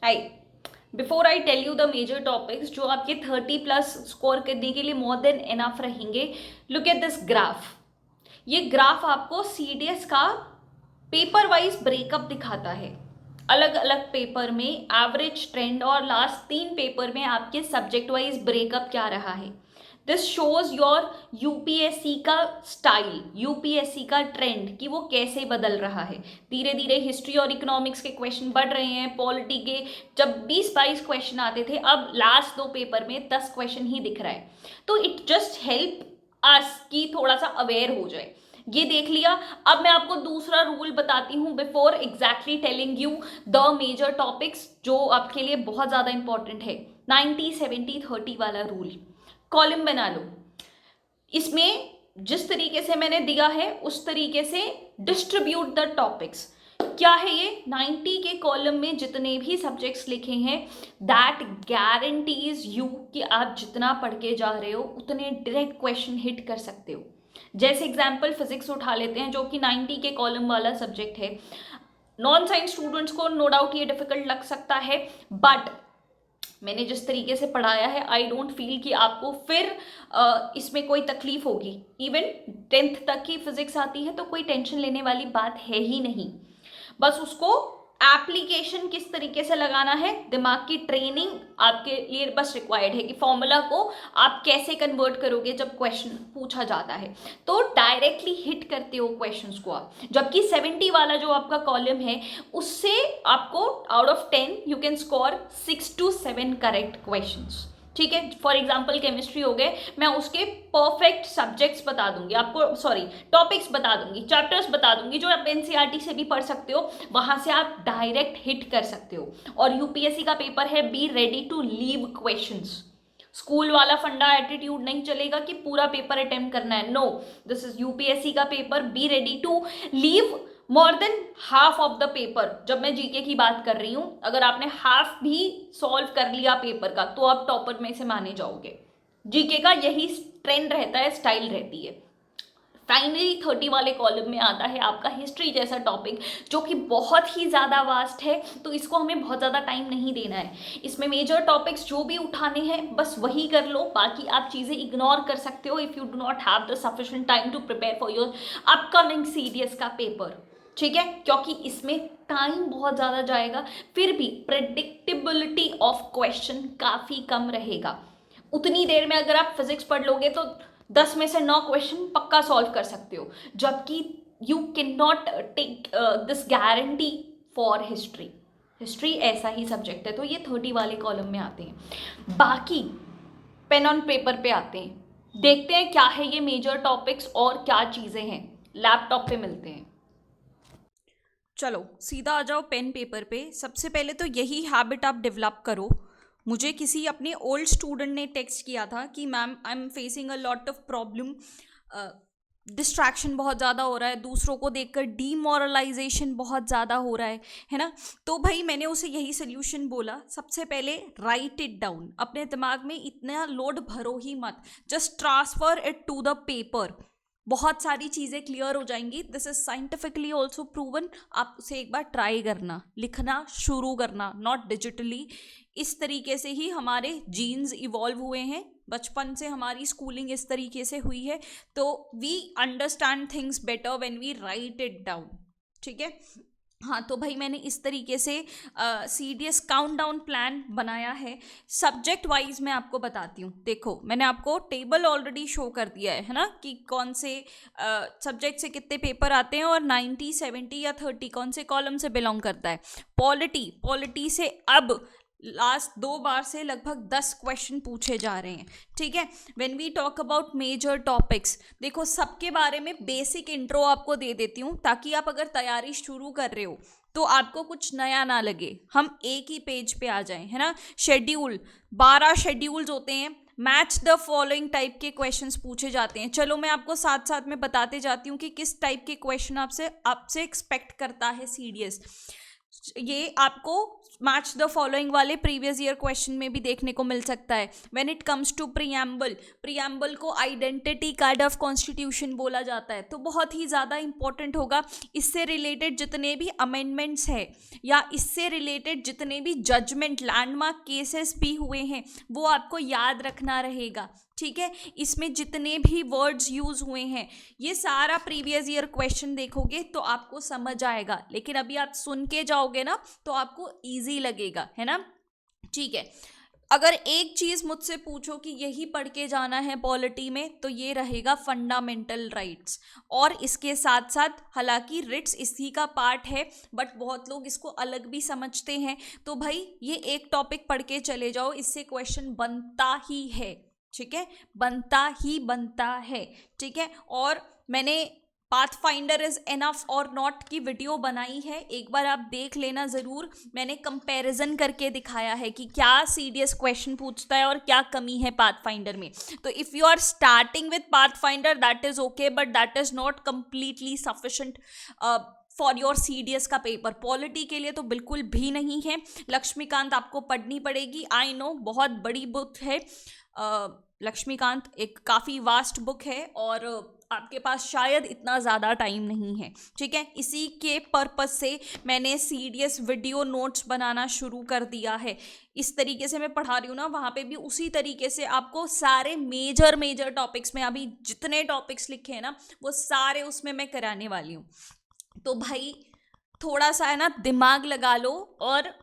Hi, before I tell you the major topics जो आपके 30+ score करने के लिए मोर देन इनफ रहेंगे, लुक एट दिस ग्राफ। ये ग्राफ आपको सीडीएस का पेपर वाइज ब्रेकअप दिखाता है। अलग अलग पेपर में एवरेज ट्रेंड और लास्ट 3 पेपर में आपके सब्जेक्ट वाइज ब्रेकअप क्या रहा है। दिस शोज योर यूपीएससी का स्टाइल, यूपीएससी का ट्रेंड कि वो कैसे बदल रहा है। धीरे धीरे हिस्ट्री और इकोनॉमिक्स के क्वेश्चन बढ़ रहे हैं। पॉलिटी के जब 20-22 क्वेश्चन आते थे, अब लास्ट 2 पेपर में 10 क्वेश्चन ही दिख रहा है। तो इट जस्ट हेल्प अस कि थोड़ा सा अवेयर हो जाए। ये देख लिया। अब मैं आपको दूसरा रूल बताती हूँ before exactly telling you the major topics जो आपके लिए बहुत ज़्यादा इंपॉर्टेंट है। 90-70-30 वाला रूल। कॉलम बना लो। इसमें जिस तरीके से मैंने दिया है उस तरीके से डिस्ट्रीब्यूट द टॉपिक्स। क्या है ये? 90 के कॉलम में जितने भी सब्जेक्ट्स लिखे हैं, दैट गारंटीज यू कि आप जितना पढ़ के जा रहे हो उतने डायरेक्ट क्वेश्चन हिट कर सकते हो। जैसे एग्जाम्पल फिजिक्स उठा लेते हैं जो कि 90 के कॉलम वाला सब्जेक्ट है। नॉन साइंस स्टूडेंट्स को नो डाउट ये डिफिकल्ट लग सकता है, बट मैंने जिस तरीके से पढ़ाया है आई डोंट फील कि आपको फिर इसमें कोई तकलीफ होगी। इवन 10th तक की फिजिक्स आती है तो कोई टेंशन लेने वाली बात है ही नहीं। बस उसको एप्लीकेशन किस तरीके से लगाना है, दिमाग की ट्रेनिंग आपके लिए बस रिक्वायर्ड है कि फॉर्मूला को आप कैसे कन्वर्ट करोगे जब क्वेश्चन पूछा जाता है। तो डायरेक्टली हिट करते हो क्वेश्चंस को आप। जबकि 70 वाला जो आपका कॉलम है उससे आपको out of 10 you can score 6 to 7 correct questions. ठीक है, फॉर एग्जाम्पल केमिस्ट्री हो गए, मैं उसके परफेक्ट सब्जेक्ट्स बता दूंगी आपको, सॉरी टॉपिक्स बता दूंगी, चैप्टर्स बता दूंगी जो आप एनसीईआरटी से भी पढ़ सकते हो, वहां से आप डायरेक्ट हिट कर सकते हो। और यूपीएससी का पेपर है, be ready to leave questions. School वाला फंडा एटीट्यूड नहीं चलेगा कि पूरा पेपर अटेम्प्ट करना है। नो, दिस इज यूपीएससी का paper, be ready to leave more than half of the paper. जब मैं जीके की बात कर रही हूं, अगर आपने हाफ भी सॉल्व कर लिया पेपर का तो आप टॉपर में से माने जाओगे। जीके का यही ट्रेंड रहता है, स्टाइल रहती है। फाइनली 30 वाले कॉलम में आता है आपका हिस्ट्री जैसा टॉपिक जो कि बहुत ही ज़्यादा वास्ट है, तो इसको हमें बहुत ज़्यादा टाइम नहीं देना है। इसमें मेजर टॉपिक्स जो भी उठाने हैं बस वही कर लो, बाकी आप चीज़ें इग्नोर कर सकते हो if you do not have the sufficient time to prepare for your upcoming CDS का पेपर। ठीक है, क्योंकि इसमें टाइम बहुत ज़्यादा जाएगा, फिर भी प्रेडिक्टेबिलिटी ऑफ क्वेश्चन काफ़ी कम रहेगा। उतनी देर में अगर आप फिजिक्स पढ़ लोगे तो 10 में से 9 क्वेश्चन पक्का सॉल्व कर सकते हो, जबकि you can not take this guarantee for history. History ऐसा ही सब्जेक्ट है, तो ये 30 वाले कॉलम में आते हैं। बाकी पेन ऑन पेपर पे आते हैं, देखते हैं क्या है ये मेजर टॉपिक्स और क्या चीज़ें हैं। लैपटॉप पे मिलते हैं। चलो सीधा आ जाओ पेन पेपर पे। सबसे पहले तो यही हैबिट आप डेवलप करो। मुझे किसी अपने ओल्ड स्टूडेंट ने टेक्स्ट किया था कि ma'am I am facing a lot of problem, distraction बहुत ज़्यादा हो रहा है, दूसरों को देखकर डीमोरलाइजेशन बहुत ज़्यादा हो रहा है ना। तो भाई मैंने उसे यही सोल्यूशन बोला, सबसे पहले राइट इट डाउन। अपने दिमाग में इतना लोड भरो ही मत, just transfer it to the paper. बहुत सारी चीज़ें क्लियर हो जाएंगी। This is scientifically also proven. आप उसे एक बार ट्राई करना, लिखना शुरू करना, नॉट डिजिटली। इस तरीके से ही हमारे जीन्स इवॉल्व हुए हैं, बचपन से हमारी स्कूलिंग इस तरीके से हुई है। तो we understand things better when we write it down. ठीक है, हाँ। तो भाई मैंने इस तरीके से सीडीएस काउंटडाउन प्लान बनाया है। सब्जेक्ट वाइज मैं आपको बताती हूँ। देखो मैंने आपको टेबल ऑलरेडी शो कर दिया है ना, कि कौन से सब्जेक्ट से कितने पेपर आते हैं और 90, 70 या 30 कौन से कॉलम से बिलोंग करता है। पॉलिटी से अब लास्ट 2 बार से लगभग 10 क्वेश्चन पूछे जा रहे हैं। ठीक है, when we talk about major topics, देखो सबके बारे में बेसिक इंट्रो आपको दे देती हूँ ताकि आप अगर तैयारी शुरू कर रहे हो तो आपको कुछ नया ना लगे, हम एक ही पेज पे आ जाएं, है ना। शेड्यूल, 12 शेड्यूल्स होते हैं। मैच द फॉलोइंग टाइप के क्वेश्चंस पूछे जाते हैं। चलो मैं आपको साथ साथ में बताते जाती हूँ कि किस टाइप के क्वेश्चन आपसे एक्सपेक्ट करता है सीडीएस। ये आपको मैच द फॉलोइंग वाले प्रीवियस ईयर क्वेश्चन में भी देखने को मिल सकता है. When it comes to preamble को आइडेंटिटी कार्ड ऑफ कॉन्स्टिट्यूशन बोला जाता है, तो बहुत ही ज़्यादा इंपॉर्टेंट होगा. इससे रिलेटेड जितने भी अमेंडमेंट्स हैं या इससे रिलेटेड जितने भी जजमेंट लैंडमार्क केसेस भी हुए हैं वो आपको याद रखना रहेगा. ठीक है, इसमें जितने भी वर्ड्स यूज हुए हैं ये सारा प्रीवियस ईयर क्वेश्चन देखोगे तो आपको समझ आएगा. लेकिन अभी आप सुन के जाओगे ना तो आपको इजी लगेगा, है ना. ठीक है, अगर एक चीज मुझसे पूछो कि यही पढ़ के जाना है पॉलिटी में तो ये रहेगा फंडामेंटल राइट्स. और इसके साथ साथ हालांकि रिट्स इसी का पार्ट है बट बहुत लोग इसको अलग भी समझते हैं, तो भाई ये एक टॉपिक पढ़ के चले जाओ, इससे क्वेश्चन बनता ही है. ठीक है, बनता है. ठीक है, और मैंने पाथफाइंडर इज एनफ और नॉट की वीडियो बनाई है, एक बार आप देख लेना ज़रूर. मैंने कंपैरिजन करके दिखाया है कि क्या सीडीएस क्वेश्चन पूछता है और क्या कमी है पाथफाइंडर में. तो if you are starting with Pathfinder that is okay but that is not completely sufficient for your CDS का पेपर. पॉलिटी के लिए तो बिल्कुल भी नहीं है. लक्ष्मीकांत आपको पढ़नी पड़ेगी. आई नो बहुत बड़ी बुक है लक्ष्मीकांत, एक काफ़ी वास्ट बुक है और आपके पास शायद इतना ज़्यादा टाइम नहीं है. ठीक है, इसी के पर्पस से मैंने सीडीएस वीडियो नोट्स बनाना शुरू कर दिया है. इस तरीके से मैं पढ़ा रही हूँ ना, वहाँ पे भी उसी तरीके से आपको सारे मेजर टॉपिक्स में अभी जितने टॉपिक्स लिखे हैं ना वो सारे उसमें मैं कराने वाली हूँ. तो भाई थोड़ा सा है ना दिमाग लगा लो और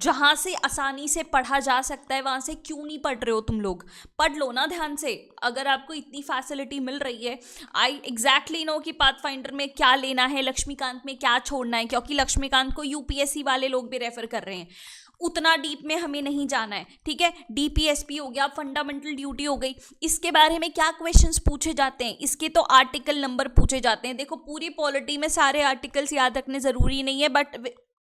जहाँ से आसानी से पढ़ा जा सकता है वहाँ से क्यों नहीं पढ़ रहे हो तुम लोग. पढ़ लो ना ध्यान से, अगर आपको इतनी फैसिलिटी मिल रही है. आई एग्जैक्टली नो कि पाथफाइंडर में क्या लेना है, लक्ष्मीकांत में क्या छोड़ना है, क्योंकि लक्ष्मीकांत को यूपीएससी वाले लोग भी रेफर कर रहे हैं. उतना डीप में हमें नहीं जाना है. ठीक है, डीपीएसपी हो गया, फंडामेंटल ड्यूटी हो गई, इसके बारे में क्या क्वेश्चंस पूछे जाते हैं, इसके तो आर्टिकल नंबर पूछे जाते हैं. देखो पूरी पॉलिटी में सारे आर्टिकल्स याद रखने ज़रूरी नहीं है but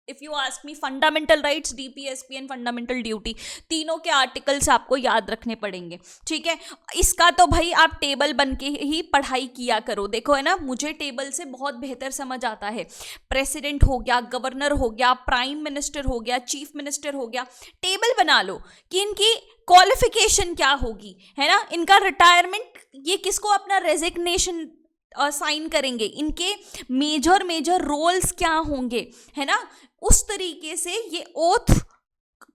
if you ask me fundamental rights, DPSP and fundamental duty, तीनों के आर्टिकल्स आपको याद रखने पड़ेंगे. ठीक है, इसका तो भाई आप टेबल बन के ही पढ़ाई किया करो. देखो है ना, मुझे टेबल से बहुत बेहतर समझ आता है. प्रेसिडेंट हो गया, गवर्नर हो गया, प्राइम मिनिस्टर हो गया, चीफ मिनिस्टर हो गया, टेबल बना लो कि इनकी क्वालिफिकेशन क्या होगी, है ना, इनका रिटायरमेंट, ये किसको अपना रेजिग्नेशन साइन करेंगे, इनके मेजर रोल्स क्या होंगे, है ना. उस तरीके से ये ओथ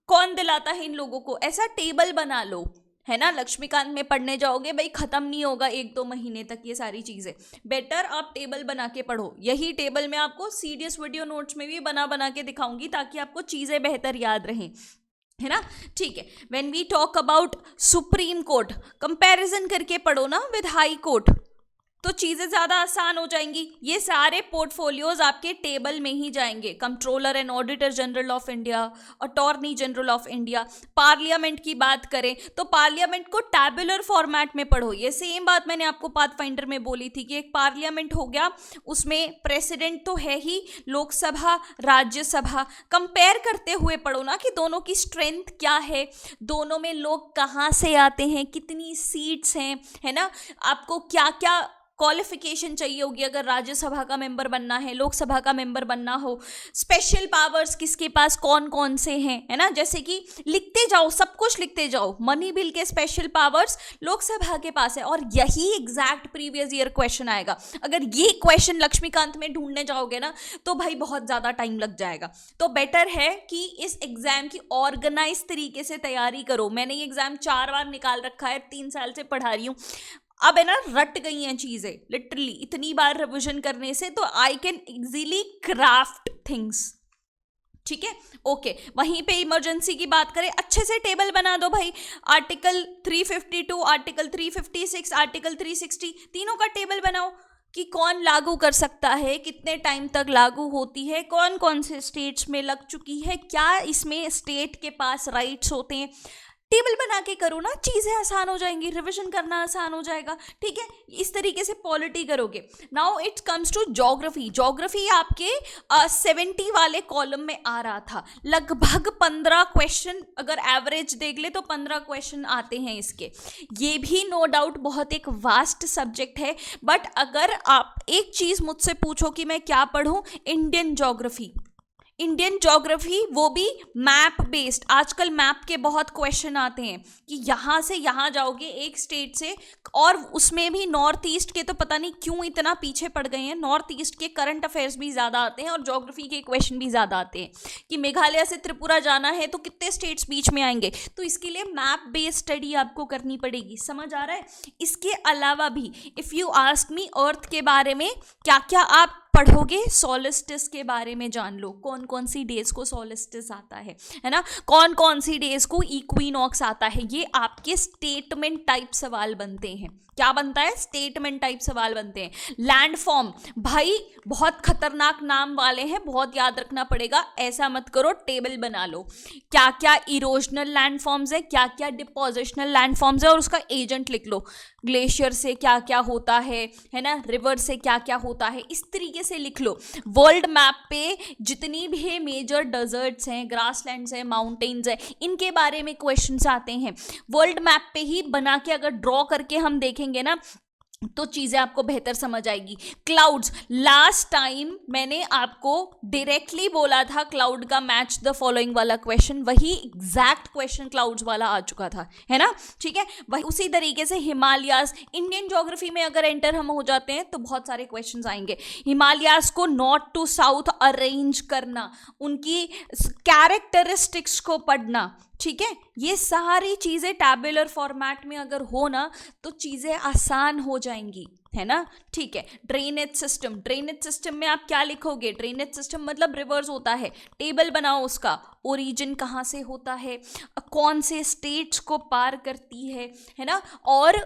कौन दिलाता है इन लोगों को, ऐसा टेबल बना लो, है ना. लक्ष्मीकांत में पढ़ने जाओगे भाई खत्म नहीं होगा 1-2 महीने तक ये सारी चीज़ें. बेटर आप टेबल बना के पढ़ो. यही टेबल मैं आपको सीडीएस वीडियो नोट्स में भी बना के दिखाऊंगी ताकि आपको चीज़ें बेहतर याद रहें, है ना. ठीक है, when we talk about Supreme Court, comparison करके पढ़ो ना विद हाई कोर्ट, तो चीज़ें ज़्यादा आसान हो जाएंगी. ये सारे पोर्टफोलियोज आपके टेबल में ही जाएंगे. Controller and auditor general of India, attorney general of India. Parliament की बात करें तो पार्लियामेंट को टैबुलर फॉर्मेट में पढ़ो. ये सेम बात मैंने आपको पाथफाइंडर में बोली थी कि एक पार्लियामेंट हो गया, उसमें प्रेसिडेंट तो है ही, लोकसभा, राज्यसभा, कंपेयर करते हुए पढ़ो ना कि दोनों की स्ट्रेंथ क्या है, दोनों में लोग कहाँ से आते हैं, कितनी सीट्स हैं, है ना. आपको क्या क्या क्वालिफिकेशन चाहिए होगी अगर राज्यसभा का मेंबर बनना है, लोकसभा का मेंबर बनना हो, स्पेशल पावर्स किसके पास कौन कौन से हैं, है ना. जैसे कि लिखते जाओ, सब कुछ लिखते जाओ. मनी बिल के स्पेशल पावर्स लोकसभा के पास है और यही एग्जैक्ट प्रीवियस ईयर क्वेश्चन आएगा. अगर ये क्वेश्चन लक्ष्मीकांत में ढूंढने जाओगे ना तो भाई बहुत ज़्यादा टाइम लग जाएगा. तो बेटर है कि इस एग्जाम की ऑर्गेनाइज तरीके से तैयारी करो. मैंने ये एग्जाम 4 बार निकाल रखा है, 3 साल से पढ़ा रही हूँ. अब है ना रट गई हैं चीज़ें लिटरली इतनी बार रिविजन करने से, तो I can easily craft things. ठीक है, ओके. वहीं पे इमरजेंसी की बात करें, अच्छे से टेबल बना दो भाई. आर्टिकल 352, आर्टिकल 356, आर्टिकल 360, तीनों का टेबल बनाओ कि कौन लागू कर सकता है, कितने टाइम तक लागू होती है, कौन कौन से स्टेट्स में लग चुकी है, क्या इसमें स्टेट के पास राइट्स होते हैं. टेबल बना के करो ना, चीज़ें आसान हो जाएंगी, रिवीजन करना आसान हो जाएगा. ठीक है, इस तरीके से पॉलिटी करोगे. Now it comes to geography. Geography आपके 70 वाले कॉलम में आ रहा था. लगभग 15 क्वेश्चन, अगर एवरेज देख ले तो 15 क्वेश्चन आते हैं इसके. ये भी नो डाउट बहुत एक वास्ट सब्जेक्ट है, बट अगर आप एक चीज़ मुझसे पूछो कि मैं क्या पढ़ूँ, इंडियन ज्योग्राफी. इंडियन ज्योग्राफी वो भी मैप बेस्ड। आजकल मैप के बहुत क्वेश्चन आते हैं कि यहाँ से यहाँ जाओगे एक स्टेट से, और उसमें भी नॉर्थ ईस्ट के तो पता नहीं क्यों इतना पीछे पड़ गए हैं। नॉर्थ ईस्ट के करंट अफेयर्स भी ज़्यादा आते हैं और ज्योग्राफी के क्वेश्चन भी ज़्यादा आते हैं कि मेघालय से त्रिपुरा जाना है तो कितने स्टेट्स बीच में आएंगे। तो इसके लिए मैप बेस्ड स्टडी आपको करनी पड़ेगी, समझ आ रहा है। इसके अलावा भी इफ़ यू आस्क मी अर्थ के बारे में क्या क्या आप पढ़ोगे, सोलिस्टिस के बारे में जान लो, कौन कौन सी डेज को सोलिस्टिस आता है ना, कौन कौन सी डेज को इक्विनॉक्स आता है। ये आपके स्टेटमेंट टाइप सवाल बनते हैं। क्या बनता है? स्टेटमेंट टाइप सवाल बनते हैं। लैंडफॉर्म, भाई बहुत खतरनाक नाम वाले हैं, बहुत याद रखना पड़ेगा, ऐसा मत करो, टेबल बना लो। क्या क्या इरोजनल लैंडफॉर्म्स है, क्या क्या डिपोजिशनल लैंडफॉर्म्स है, और उसका एजेंट लिख लो। ग्लेशियर से क्या क्या होता है ना, रिवर से क्या क्या होता है, इस तरीके से लिख लो। वर्ल्ड मैप पे जितनी भी मेजर डेजर्ट्स हैं, ग्रासलैंड्स हैं, माउंटेन्स हैं, इनके बारे में क्वेश्चंस आते हैं। वर्ल्ड मैप पे ही बना के अगर ड्रॉ करके हम देखेंगे ना तो चीजें आपको बेहतर समझ आएगी। क्लाउड्स, लास्ट टाइम मैंने आपको डायरेक्टली बोला था क्लाउड का मैच द फॉलोइंग वाला क्वेश्चन, वही एग्जैक्ट क्वेश्चन क्लाउड्स वाला आ चुका था, है ना, ठीक है। वही उसी तरीके से हिमालयाज, इंडियन ज्योग्राफी में अगर एंटर हम हो जाते हैं तो बहुत सारे क्वेश्चंस आएंगे। हिमालयाज को नॉर्थ टू साउथ अरेंज करना, उनकी कैरेक्टरिस्टिक्स को पढ़ना, ठीक है। ये सारी चीज़ें टैबुलर फॉर्मेट में अगर हो ना तो चीज़ें आसान हो जाएंगी, है ना, ठीक है। ड्रेनेज सिस्टम, ड्रेनेज सिस्टम में आप क्या लिखोगे? ड्रेनेज सिस्टम मतलब रिवर्स होता है, टेबल बनाओ उसका, ओरिजिन कहाँ से होता है, कौन से स्टेट्स को पार करती है ना, और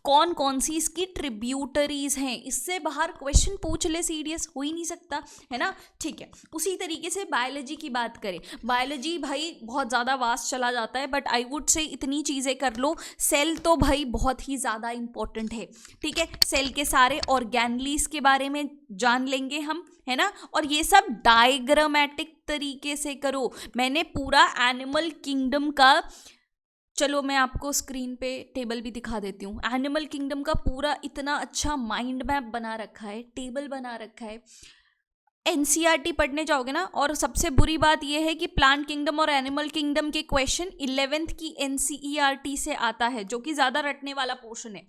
कौन कौन सी इसकी ट्रिब्यूटरीज हैं। इससे बाहर क्वेश्चन पूछ ले सीरियस हो ही नहीं सकता, है ना, ठीक है। उसी तरीके से बायोलॉजी की बात करें, बायोलॉजी भाई बहुत ज़्यादा वास्ट चला जाता है, बट आई वुड से इतनी चीज़ें कर लो। सेल तो भाई बहुत ही ज़्यादा इंपॉर्टेंट है, ठीक है। सेल के सारे ऑर्गेनलीज के बारे में जान लेंगे हम, है ना, और ये सब डायग्रामेटिक तरीके से करो। मैंने पूरा एनिमल किंगडम का, चलो मैं आपको स्क्रीन पे टेबल भी दिखा देती हूँ, एनिमल किंगडम का पूरा इतना अच्छा माइंड मैप बना रखा है, टेबल बना रखा है। एनसीईआरटी पढ़ने जाओगे ना, और सबसे बुरी बात यह है कि प्लांट किंगडम और एनिमल किंगडम के क्वेश्चन 11th की एनसीईआरटी से आता है, जो कि ज़्यादा रटने वाला पोर्शन है।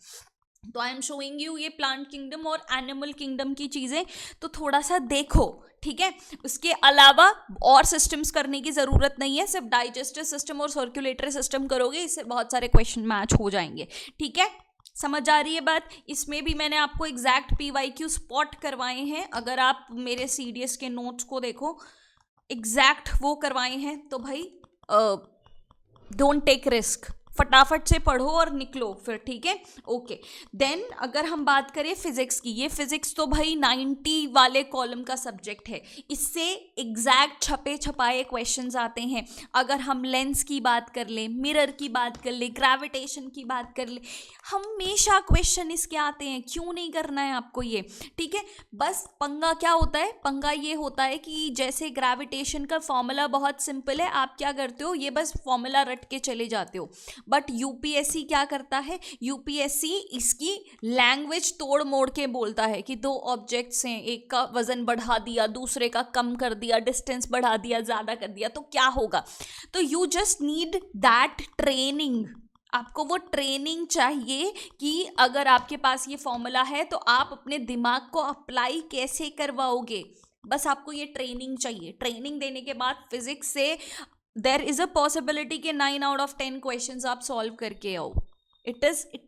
तो आई एम शोइंग यू ये प्लांट किंगडम और एनिमल किंगडम की चीज़ें, तो थोड़ा सा देखो, ठीक है। उसके अलावा और सिस्टम्स करने की ज़रूरत नहीं है, सिर्फ डाइजेस्टिव सिस्टम और सर्कुलेटरी सिस्टम करोगे, इससे बहुत सारे क्वेश्चन मैच हो जाएंगे, ठीक है। समझ आ रही है बात? इसमें भी मैंने आपको एग्जैक्ट PYQ स्पॉट करवाए हैं। अगर आप मेरे CDS के नोट्स को देखो, एग्जैक्ट वो करवाए हैं, तो भाई डोंट टेक रिस्क, फटाफट से पढ़ो और निकलो फिर, ठीक है, ओके। देन अगर हम बात करें फिजिक्स की, ये फिजिक्स तो भाई 90 वाले कॉलम का सब्जेक्ट है, इससे एग्जैक्ट छपे छपाए क्वेश्चंस आते हैं। अगर हम लेंस की बात कर लें, मिरर की बात कर लें, ग्रेविटेशन की बात कर लें, हमेशा क्वेश्चन इसके आते हैं, क्यों नहीं करना है आपको ये, ठीक है। बस पंगा क्या होता है? पंगा ये होता है कि जैसे ग्रेविटेशन का फॉर्मूला बहुत सिंपल है, आप क्या करते हो, ये बस फॉर्मूला रट के चले जाते हो, बट यूपीएससी क्या करता है? यूपीएससी इसकी लैंग्वेज तोड़ मोड़ के बोलता है कि दो ऑब्जेक्ट्स हैं, एक का वजन बढ़ा दिया, दूसरे का कम कर दिया, डिस्टेंस बढ़ा दिया, ज़्यादा कर दिया, तो क्या होगा? तो you just need that training. आपको वो ट्रेनिंग चाहिए कि अगर आपके पास ये फॉर्मूला है तो आप अपने दिमाग को अप्लाई कैसे करवाओगे, बस आपको ये ट्रेनिंग चाहिए। ट्रेनिंग देने के बाद फिजिक्स से देर इज अ पॉसिबिलिटी कि 9 out of 10 क्वेश्चंस आप सॉल्व करके आओ। It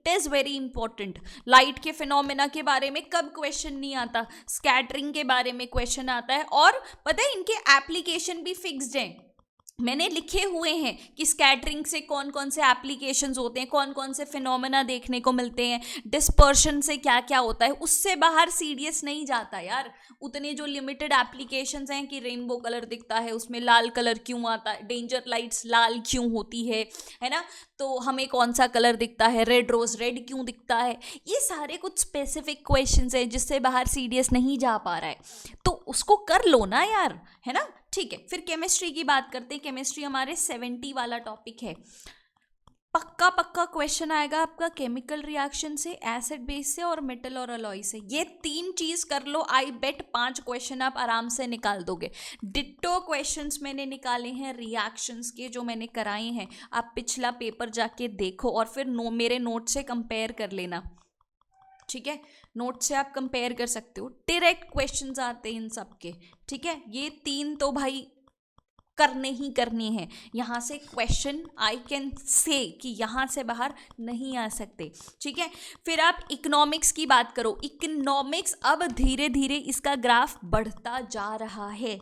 is very important. Light के फिनोमेना के बारे में कब क्वेश्चन नहीं आता? स्कैटरिंग के बारे में क्वेश्चन आता है, और पता है इनके एप्लीकेशन भी फिक्स्ड हैं, मैंने लिखे हुए हैं कि स्कैटरिंग से कौन कौन से एप्लीकेशंस होते हैं, कौन कौन से फिनोमेना देखने को मिलते हैं, डिस्पर्शन से क्या क्या होता है। उससे बाहर सीडीएस नहीं जाता यार। उतने जो लिमिटेड एप्लीकेशंस हैं कि रेनबो कलर दिखता है, उसमें लाल कलर क्यों आता है, डेंजर लाइट्स लाल क्यों होती है ना, तो हमें कौन सा कलर दिखता है, रेड रोज रेड क्यों दिखता है, ये सारे कुछ स्पेसिफिक क्वेश्चंस हैं जिससे बाहर सीडीएस नहीं जा पा रहा है, तो उसको कर लो ना यार, है ना, ठीक है। फिर केमिस्ट्री की बात करते हैं। केमिस्ट्री हमारे 70 वाला टॉपिक है। पक्का पक्का क्वेश्चन आएगा आपका केमिकल रिएक्शन से, एसिड बेस से और मेटल और अलॉय से। ये 3 चीज कर लो, आई बेट 5 क्वेश्चन आप आराम से निकाल दोगे। डिट्टो क्वेश्चंस मैंने निकाले हैं रिएक्शंस के, जो मैंने कराए हैं। आप पिछला पेपर जाके देखो और फिर मेरे नोट से कंपेयर कर लेना, ठीक है। नोट से आप कंपेयर कर सकते हो, डायरेक्ट क्वेश्चंस आते हैं इन सब के, ठीक है। ये 3 तो भाई करने ही करने हैं। यहाँ से क्वेश्चन आई कैन से कि यहाँ से बाहर नहीं आ सकते, ठीक है। फिर आप इकोनॉमिक्स की बात करो। इकोनॉमिक्स अब धीरे धीरे इसका ग्राफ बढ़ता जा रहा है,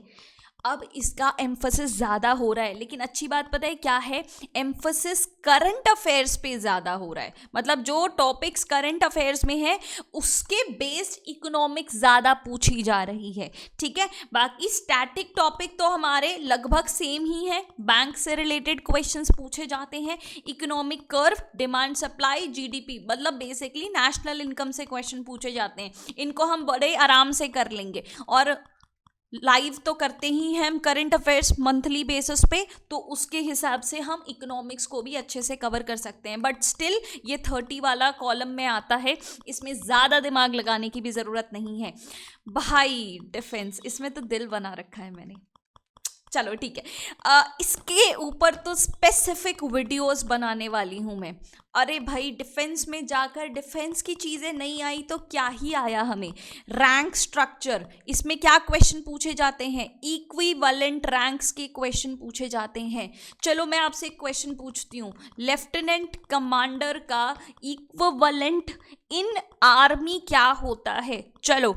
अब इसका एम्फोसिस ज़्यादा हो रहा है। लेकिन अच्छी बात पता है क्या है, एम्फोसिस करंट अफेयर्स पे ज़्यादा हो रहा है। मतलब जो टॉपिक्स करंट अफेयर्स में है उसके बेस्ड इकोनॉमिक्स ज़्यादा पूछी जा रही है, ठीक है। बाकी स्टैटिक टॉपिक तो हमारे लगभग सेम ही है, बैंक से रिलेटेड क्वेश्चंस पूछे जाते हैं। Economic curve, demand supply, GDP, मतलब बेसिकली नेशनल इनकम से क्वेश्चन पूछे जाते हैं। इनको हम बड़े आराम से कर लेंगे। और लाइव तो करते ही हैं हम करंट अफेयर्स मंथली बेसिस पे, तो उसके हिसाब से हम इकोनॉमिक्स को भी अच्छे से कवर कर सकते हैं। बट स्टिल ये 30 वाला कॉलम में आता है, इसमें ज़्यादा दिमाग लगाने की भी ज़रूरत नहीं है भाई। डिफेंस, इसमें तो दिल बना रखा है मैंने। चलो ठीक है, इसके ऊपर तो स्पेसिफिक वीडियोस बनाने वाली हूँ मैं। अरे भाई डिफेंस में जाकर डिफेंस की चीज़ें नहीं आई तो क्या ही आया हमें। रैंक स्ट्रक्चर, इसमें क्या क्वेश्चन पूछे जाते हैं, इक्विवेलेंट रैंक्स के क्वेश्चन पूछे जाते हैं। चलो मैं आपसे एक क्वेश्चन पूछती हूँ, लेफ्टिनेंट कमांडर का इक्विवेलेंट इन आर्मी क्या होता है? चलो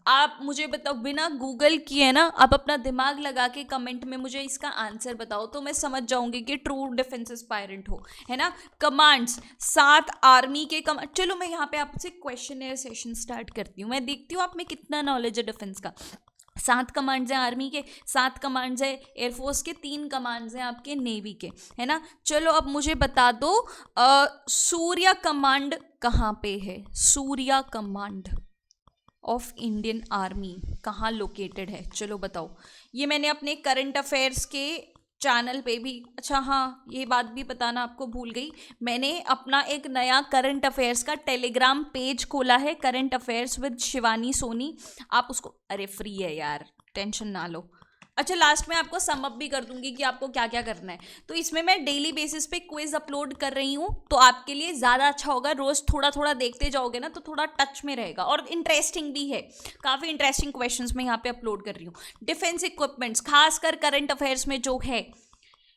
आप मुझे बताओ, बिना गूगल किए ना, आप अपना दिमाग लगा के कमेंट में मुझे इसका आंसर बताओ, तो मैं समझ जाऊंगी कि ट्रू डिफेंस एस्पायरेंट हो, है ना। कमांड्स, 7 आर्मी के कमांड। चलो मैं यहाँ पे आपसे क्वेश्चनर सेशन स्टार्ट करती हूँ, मैं देखती हूँ आप में कितना नॉलेज है डिफेंस का। 7 कमांड्स हैं आर्मी के, 7 कमांड्स है एयरफोर्स के, 3 कमांड्स हैं आपके नेवी के, है ना। चलो अब मुझे बता दो, सूर्या कमांड कहाँ पे है? Surya command of Indian army कहाँ लोकेटेड है? चलो बताओ। ये मैंने अपने करंट अफेयर्स के चैनल पे भी, अच्छा हाँ ये बात भी बताना आपको भूल गई, मैंने अपना एक नया करंट अफेयर्स का टेलीग्राम पेज खोला है, current affairs with Shivani Soni. आप उसको, अरे फ्री है यार, टेंशन ना लो। अच्छा लास्ट में आपको सम अप भी कर दूंगी कि आपको क्या क्या करना है। तो इसमें मैं डेली बेसिस पे क्विज अपलोड कर रही हूँ, तो आपके लिए ज़्यादा अच्छा होगा। रोज़ थोड़ा थोड़ा देखते जाओगे ना तो थोड़ा टच में रहेगा, और इंटरेस्टिंग भी है। काफ़ी इंटरेस्टिंग क्वेश्चंस मैं यहाँ पे अपलोड कर रही हूँ। डिफेंस इक्विपमेंट्स, खासकर करंट अफेयर्स में जो है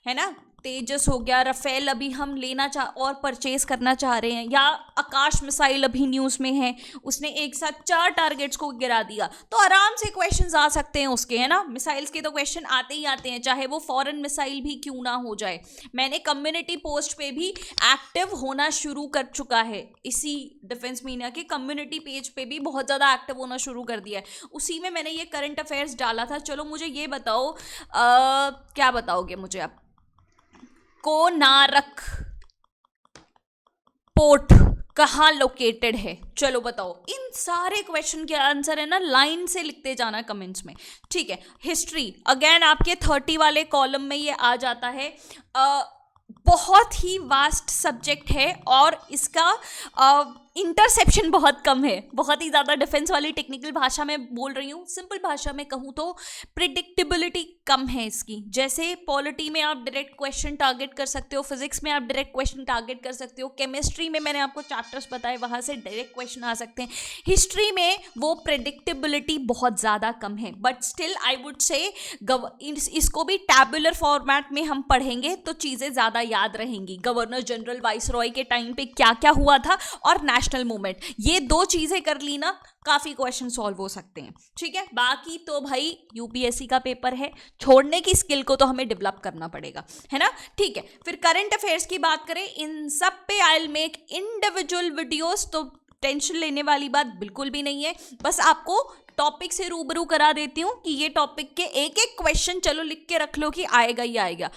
ना, तेजस हो गया, राफेल अभी हम लेना और परचेज करना चाह रहे हैं, या आकाश मिसाइल अभी न्यूज़ में है, उसने एक साथ 4 टारगेट्स को गिरा दिया, तो आराम से क्वेश्चंस आ सकते हैं उसके, है ना। मिसाइल्स के तो क्वेश्चन आते ही आते हैं, चाहे वो फॉरेन मिसाइल भी क्यों ना हो जाए। मैंने कम्युनिटी पोस्ट पे भी एक्टिव होना शुरू कर चुका है, इसी डिफेंस मीडिया के कम्युनिटी पेज पे भी बहुत ज़्यादा एक्टिव होना शुरू कर दिया है। उसी में मैंने ये करंट अफेयर्स डाला था। चलो मुझे ये बताओ, क्या बताओगे मुझे आप? कोनारक पोर्ट कहाँ लोकेटेड है? चलो बताओ। इन सारे क्वेश्चन के आंसर है ना, लाइन से लिखते जाना कमेंट्स में, ठीक है। हिस्ट्री अगेन आपके 30 वाले कॉलम में ये आ जाता है। बहुत ही वास्ट सब्जेक्ट है और इसका इंटरसेप्शन बहुत कम है। बहुत ही ज़्यादा डिफेंस वाली टेक्निकल भाषा में बोल रही हूँ, सिंपल भाषा में कहूँ तो प्रिडिक्टेबिलिटी कम है इसकी। जैसे पॉलिटी में आप डायरेक्ट क्वेश्चन टारगेट कर सकते हो, फिजिक्स में आप डायरेक्ट क्वेश्चन टारगेट कर सकते हो, केमिस्ट्री में मैंने आपको चैप्टर्स बताए वहाँ से डायरेक्ट क्वेश्चन आ सकते हैं। हिस्ट्री में वो प्रिडिक्टेबिलिटी बहुत ज़्यादा कम है, but still I would say इसको भी टैबुलर फॉर्मेट में हम पढ़ेंगे तो चीज़ें ज़्यादा याद रहेंगी। गवर्नर जनरल वाइसरॉय के टाइम पे क्या क्या हुआ था और नेशनल मूवमेंट, ये 2 चीजें कर ली ना, काफी क्वेश्चन सॉल्व हो सकते हैं, ठीक है। बाकी तो भाई यूपीएससी का पेपर है, छोड़ने की स्किल को तो हमें डेवलप करना पड़ेगा, है ना, ठीक है। फिर करंट अफेयर्स की बात करें, इन सब पे I will make individual videos, तो टेंशन लेने वाली बात बिल्कुल भी नहीं है। बस आपको टॉपिक से रूबरू करा देती हूँ कि ये टॉपिक के एक एक क्वेश्चन चलो लिख के रख लो कि आएगा ही आएगा।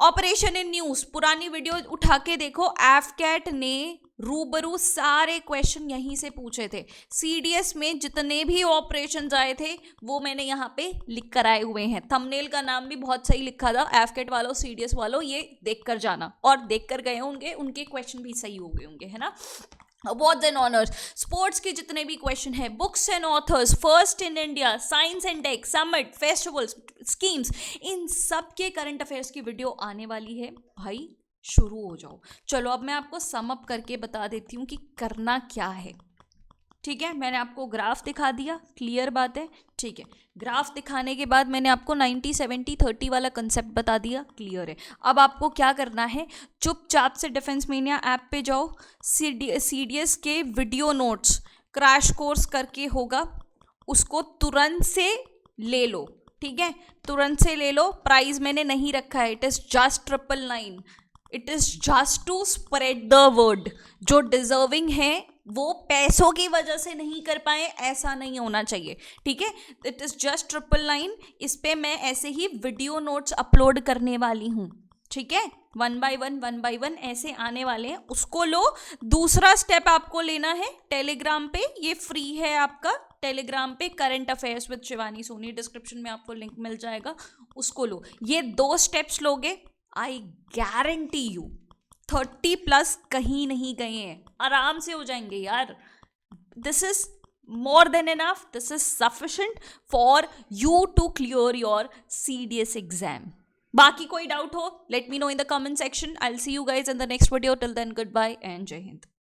ऑपरेशन इन न्यूज, पुरानी वीडियो उठा के देखो, एफकेट ने रूबरू सारे क्वेश्चन यहीं से पूछे थे। सीडीएस में जितने भी ऑपरेशन आए थे वो मैंने यहाँ पे लिख कर आए हुए हैं। थंबनेल का नाम भी बहुत सही लिखा था, एफकेट वालों सीडीएस वालों ये देख कर जाना, और देख कर गए होंगे, उनके क्वेश्चन भी सही हो गए होंगे, है ना। अवार्ड्स एंड ऑनर्स, स्पोर्ट्स के जितने भी क्वेश्चन है, books and authors, first in India, science and tech, summit, festivals, schemes, इन सब के करंट अफेयर्स की वीडियो आने वाली है भाई, शुरू हो जाओ। चलो अब मैं आपको सम अप करके बता देती हूँ कि करना क्या है। ठीक है, मैंने आपको ग्राफ दिखा दिया, क्लियर बात है। ठीक है, ग्राफ दिखाने के बाद मैंने आपको 90-70-30 वाला कंसेप्ट बता दिया, क्लियर है। अब आपको क्या करना है, चुपचाप से डिफेंस मेनिया ऐप पे जाओ, सीडीएस के वीडियो नोट्स क्रैश कोर्स करके होगा, उसको तुरंत से ले लो। ठीक है, तुरंत से ले लो, प्राइस मैंने नहीं रखा है, it is just 999, it is just to spread the word. जो डिजर्विंग है वो पैसों की वजह से नहीं कर पाए, ऐसा नहीं होना चाहिए। ठीक है, इट इज़ जस्ट 999। इस पे मैं ऐसे ही वीडियो नोट्स अपलोड करने वाली हूँ। ठीक है, 1 by 1 ऐसे आने वाले हैं, उसको लो। दूसरा स्टेप आपको लेना है टेलीग्राम पे, ये फ्री है आपका, टेलीग्राम पे current affairs with Shivani Soni, description में आपको लिंक मिल जाएगा, उसको लो। ये 2 स्टेप्स लोगे, आई गारंटी यू 30+ कहीं नहीं गए हैं, आराम से हो जाएंगे यार। This is more than enough, this is sufficient for you to clear your CDS exam. बाकी कोई डाउट हो, let me know in the comment section. I'll see you guys in the next video. Till then, goodbye and Jai Hind.